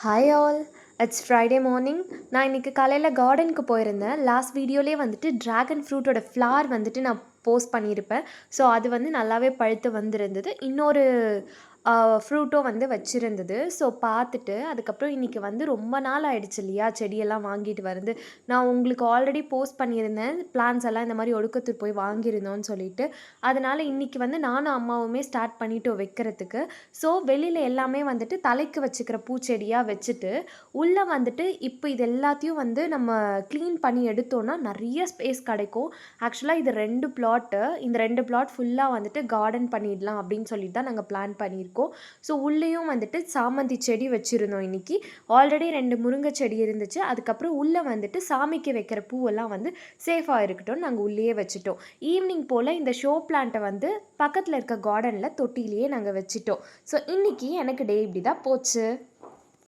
Hi all, it's Friday morning. நான் இன்றைக்கி காலையில் கார்டனுக்கு போயிருந்தேன். லாஸ்ட் வீடியோலேயே வந்துட்டு ட்ராகன் ஃப்ரூட்டோட ஃப்ளார் வந்துட்டு நான் போஸ்ட் பண்ணியிருப்பேன். ஸோ அது வந்து நல்லாவே பழுத்து வந்திருந்தது. இன்னொரு ஃப்ரூட்டும் வந்து வச்சுருந்தது. ஸோ பார்த்துட்டு அதுக்கப்புறம் இன்றைக்கி வந்து ரொம்ப நாள் ஆயிடுச்சு இல்லையா செடியெல்லாம் வாங்கிட்டு வந்து. நான் உங்களுக்கு ஆல்ரெடி போஸ்ட் பண்ணியிருந்தேன் பிளான்ஸ் எல்லாம் இந்த மாதிரி ஒடுக்கத்தூர் போய் வாங்கியிருந்தோன்னு சொல்லிட்டு. அதனால் இன்றைக்கி வந்து நானும் அம்மாவுமே ஸ்டார்ட் பண்ணிட்டோம் வைக்கிறதுக்கு. ஸோ வெளியில் எல்லாமே வந்துட்டு தலைக்கு வச்சுக்கிற பூச்செடியாக வச்சுட்டு உள்ளே வந்துட்டு இப்போ இது எல்லாத்தையும் வந்து நம்ம க்ளீன் பண்ணி எடுத்தோன்னா நிறைய ஸ்பேஸ் கிடைக்கும். ஆக்சுவலாக இது 2 பிளாட்டு. இந்த 2 பிளாட் ஃபுல்லாக வந்துட்டு கார்டன் பண்ணிடலாம் அப்படின்னு சொல்லிட்டு தான் நாங்கள் பிளான் பண்ணியிருக்கோம். ஸோ உள்ளேயும் வந்துட்டு சாமந்தி செடி வச்சுருந்தோம் இன்றைக்கி. ஆல்ரெடி 2 முருங்கை செடி இருந்துச்சு. அதுக்கப்புறம் உள்ளே வந்துட்டு சாமிக்கு வைக்கிற பூவெல்லாம் வந்து சேஃபாக இருக்கட்டும் நாங்கள் உள்ளேயே வச்சுட்டோம். ஈவினிங் போல் இந்த ஷோ பிளான்ட்டை வந்து பக்கத்தில் இருக்க கார்டனில் தொட்டிலேயே நாங்கள் வச்சுட்டோம். ஸோ இன்றைக்கி எனக்கு டே இப்படி தான் போச்சு.